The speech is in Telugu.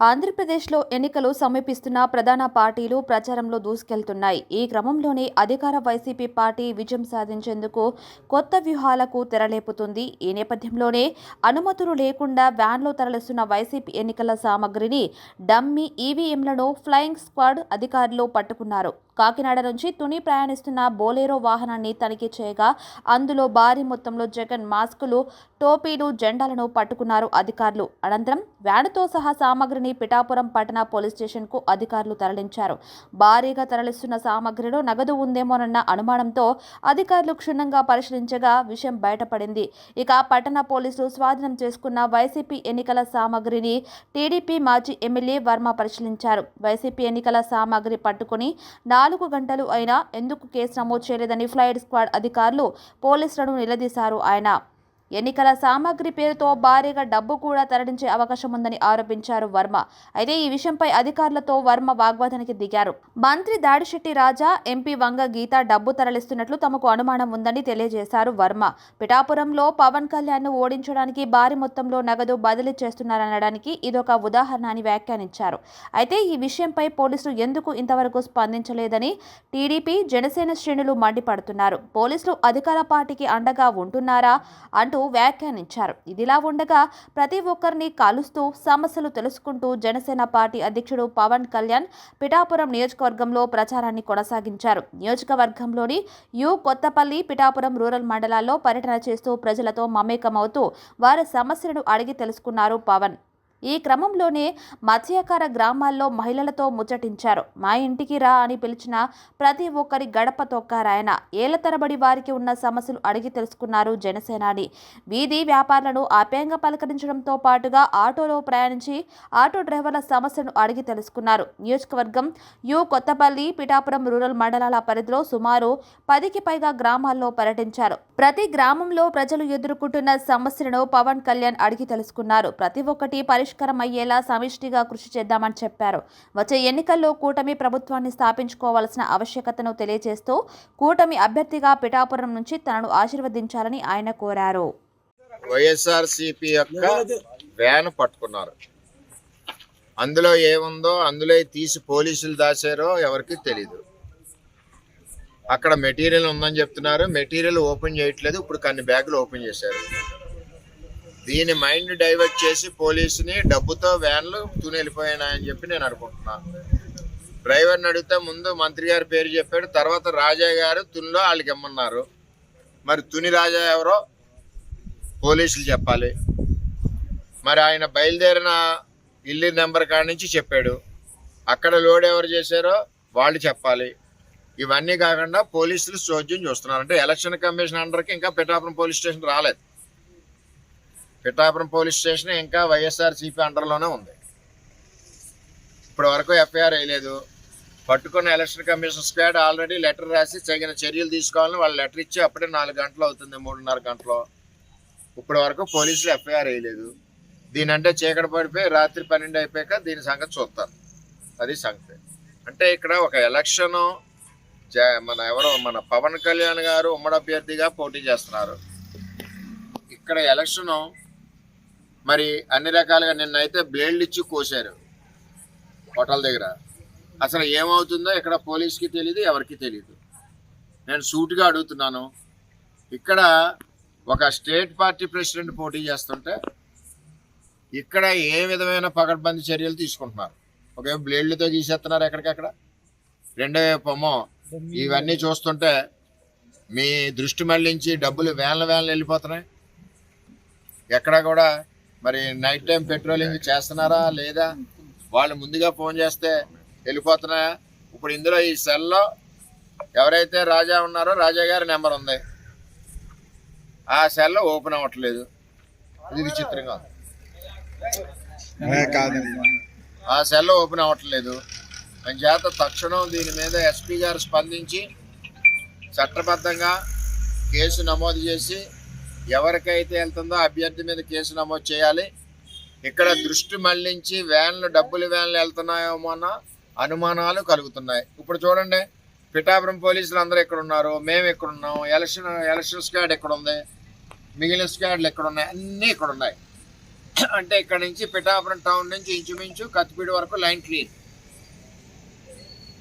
ఆంధ్రప్రదేశ్లో ఎన్నికలు సమీపిస్తున్న ప్రధాన పార్టీలు ప్రచారంలో దూసుకెళ్తున్నాయి. ఈ క్రమంలోనే అధికార వైసీపీ పార్టీ విజయం సాధించేందుకు కొత్త వ్యూహాలకు తెరలేపుతుంది. ఈ నేపథ్యంలోనే అనుమతులు లేకుండా వ్యాన్లో తరలిస్తున్న వైసీపీ ఎన్నికల సామగ్రిని, డమ్మీ ఈవీఎంలను ఫ్లయింగ్ స్క్వాడ్ అధికారులు పట్టుకున్నారు. కాకినాడ నుంచి తుని ప్రయాణిస్తున్న బోలేరో వాహనాన్ని తనిఖీ చేయగా అందులో భారీ మొత్తంలో జగన్ మాస్కులు, టోపీలు, జెండాలను పట్టుకున్నారు అధికారులు. అనంతరం వ్యానుతో సహా సామగ్రిని పిఠాపురం పట్టణ పోలీస్ స్టేషన్కు అధికారులు తరలించారు. భారీగా తరలిస్తున్న సామగ్రిలో నగదు ఉందేమోనన్న అనుమానంతో అధికారులు క్షుణ్ణంగా పరిశీలించగా విషయం బయటపడింది. ఇక పట్టణ పోలీసులు స్వాధీనం చేసుకున్న వైసీపీ ఎన్నికల సామగ్రిని టీడీపీ మాజీ ఎమ్మెల్యే వర్మ పరిశీలించారు. వైసీపీ ఎన్నికల సామగ్రి పట్టుకుని 4 గంటలు అయినా ఎందుకు కేసు నమోదు చేయలేదని ఫ్లైట్ స్క్వాడ్ అధికారులు పోలీసులను నిలదీశారు. ఆయన ఎన్నికల సామగ్రి పేరుతో భారీగా డబ్బు కూడా తరలించే అవకాశం ఉందని ఆరోపించారు వర్మ. అయితే ఈ విషయంపై అధికారులతో వర్మ వాగ్వాదానికి దిగారు. మంత్రి దాడిశెట్టి రాజా, ఎంపీ వంగ గీత డబ్బు తరలిస్తున్నట్లు తమకు అనుమానం ఉందని తెలియజేశారు వర్మ. పిఠాపురంలో పవన్ కళ్యాణ్ను ఓడించడానికి భారీ మొత్తంలో నగదు బదిలీ చేస్తున్నారనడానికి ఇదొక ఉదాహరణ అని వ్యాఖ్యానించారు. అయితే ఈ విషయంపై పోలీసులు ఎందుకు ఇంతవరకు స్పందించలేదని టీడీపీ, జనసేన శ్రేణులు మండిపడుతున్నారు. పోలీసులు అధికార పార్టీకి అండగా ఉంటున్నారా అంటూ వ్యాఖ్యానించారు. ఇదిలా ఉండగా ప్రతి ఒక్కరిని కలుస్తూ సమస్యలు తెలుసుకుంటూ జనసేన పార్టీ అధ్యక్షుడు పవన్ కళ్యాణ్ పిఠాపురం నియోజకవర్గంలో ప్రచారాన్ని కొనసాగించారు. నియోజకవర్గంలోని కొత్తపల్లి, పిఠాపురం రూరల్ మండలాల్లో పర్యటన చేస్తూ ప్రజలతో మమేకమవుతూ వారి సమస్యలను అడిగి తెలుసుకున్నారు పవన్. ఈ క్రమంలోనే మత్స్యకార గ్రామాల్లో మహిళలతో ముచ్చటించారు. మా ఇంటికి రా అని పిలిచిన ప్రతి ఒక్కరి గడప తొక్కారాయన. ఏళ్ల తరబడి వారికి ఉన్న సమస్యలు అడిగి తెలుసుకున్నారు జనసేనాని. వీధి వ్యాపారులను ఆప్యాయంగా పలకరించడంతో పాటుగా ఆటోలో ప్రయాణించి ఆటో డ్రైవర్ల సమస్యలను అడిగి తెలుసుకున్నారు. నియోజకవర్గం కొత్తపల్లి, పిఠాపురం రూరల్ మండలాల పరిధిలో సుమారు 10కి పైగా గ్రామాల్లో పర్యటించారు. ప్రతి గ్రామంలో ప్రజలు ఎదుర్కొంటున్న సమస్యలను పవన్ కళ్యాణ్ అడిగి తెలుసుకున్నారు. ప్రతి ఒక్కటి పరిష్కారం అయ్యేలా సమిష్టిగా కృషి చేద్దామని చెప్పారు. వచ్చే ఎన్నికల్లో కూటమి ప్రభుత్వాన్ని స్థాపించుకోవాల్సిన ఆవశ్యకతను తెలియజేస్తూ కూటమి అభ్యర్థిగా పిఠాపురం నుంచి తనను ఆశీర్వదించాలని ఆయన కోరారు. వైఎస్ఆర్సీపీ యొక్క వ్యాన్ పట్టుకున్నారు. అందులో ఏముందో అందులో తీసి పోలీసులు దాచారో ఎవరికి తెలీదు. అక్కడ మెటీరియల్ ఉందని చెప్తున్నారు. మెటీరియల్ ఓపెన్ చేయట్లేదు. ఇప్పుడు కొన్ని బ్యాగులు ఓపెన్ చేశారు. దీని మైండ్ డైవర్ట్ చేసి పోలీసుని డబ్బుతో వ్యాన్లు తుని వెళ్ళిపోయినాయని చెప్పి నేను అనుకుంటున్నా. డ్రైవర్ని అడిగితే ముందు మంత్రి గారి పేరు చెప్పాడు. తర్వాత రాజా గారు తునిలో వాళ్ళకి ఇమ్మన్నారు. మరి తుని రాజా ఎవరో పోలీసులు చెప్పాలి. మరి ఆయన బయలుదేరిన ఇల్లు నెంబర్ కాడి నుంచి చెప్పాడు. అక్కడ లోడ్ ఎవరు చేశారో వాళ్ళు చెప్పాలి. ఇవన్నీ కాకుండా పోలీసులు చోద్యం చూస్తున్నారు. అంటే ఎలక్షన్ కమిషన్ అండర్కి ఇంకా పిఠాపురం పోలీస్ స్టేషన్ రాలేదు. పిఠాపురం పోలీస్ స్టేషన్ ఇంకా వైఎస్ఆర్సీపీ అండర్లోనే ఉంది. ఇప్పటి వరకు ఎఫ్ఐఆర్ వేయలేదు. పట్టుకున్న election commission squad already letter రాసి తగిన చర్యలు తీసుకోవాలని వాళ్ళు లెటర్ ఇచ్చి అప్పుడే 4 గంటలు అవుతుంది, 3:30 గంటలు. ఇప్పటి వరకు పోలీసులు ఎఫ్ఐఆర్ వేయలేదు. దీనంటే చీకటి పడిపోయి రాత్రి 12 అయిపోయాక దీని సంగతి చూస్తారు. అది సంగతి. అంటే ఇక్కడ ఒక ఎలక్షను మన పవన్ కళ్యాణ్ గారు ఉమ్మడి అభ్యర్థిగా పోటీ చేస్తున్నారు. ఇక్కడ ఎలక్షను మరి అన్ని రకాలుగా నిన్నైతే బేళ్ళు ఇచ్చి కోసారు హోటల్ దగ్గర. అసలు ఏమవుతుందో ఇక్కడ పోలీస్కి తెలియదు, ఎవరికి తెలియదు. నేను సూటిగా అడుగుతున్నాను. ఇక్కడ ఒక స్టేట్ పార్టీ ప్రెసిడెంట్ పోటీ చేస్తుంటే ఇక్కడ ఏ విధమైన పకడ్బందీ చర్యలు తీసుకుంటున్నారు? ఒక బ్లేడ్లతో గీసేస్తున్నారు ఎక్కడికక్కడ. రెండో వైపు ఇవన్నీ చూస్తుంటే మీ దృష్టి మళ్లించి డబ్బులు వ్యాన్లు వెళ్ళిపోతున్నాయి. ఎక్కడ కూడా మరి నైట్ టైం పెట్రోలింగ్ చేస్తున్నారా లేదా? వాళ్ళు ముందుగా ఫోన్ చేస్తే వెళ్ళిపోతున్నాయా? ఇప్పుడు ఇందులో ఈ సెల్లో ఎవరైతే రాజా ఉన్నారో రాజా గారి నెంబర్ ఉంది. ఆ సెల్ ఓపెన్ అవ్వట్లేదు. ఇది విచిత్రంగా ఉంది. ఆ సెల్ ఓపెన్ అవ్వట్లేదు. చేత తక్షణం దీని మీద ఎస్పీ గారు స్పందించి చట్టబద్ధంగా కేసు నమోదు చేసి ఎవరికైతే వెళ్తుందో అభ్యర్థి మీద కేసు నమోదు చేయాలి. ఇక్కడ దృష్టి మళ్లించి డబ్బులు వ్యాన్లు వెళ్తున్నాయేమో అన్న అనుమానాలు కలుగుతున్నాయి. ఇప్పుడు చూడండి, పిఠాపురం పోలీసులు అందరూ ఎక్కడ ఉన్నారు, మేము ఎక్కడ ఉన్నాం, ఎలక్షన్ స్క్వాడ్ ఎక్కడ ఉంది, మిగిలిన స్క్వాడ్లు ఎక్కడ ఉన్నాయి, అన్నీ ఇక్కడ ఉన్నాయి. అంటే ఇక్కడ నుంచి పిఠాపురం టౌన్ నుంచి ఇంచుమించు కత్తిపీడి వరకు లైన్ క్లియర్.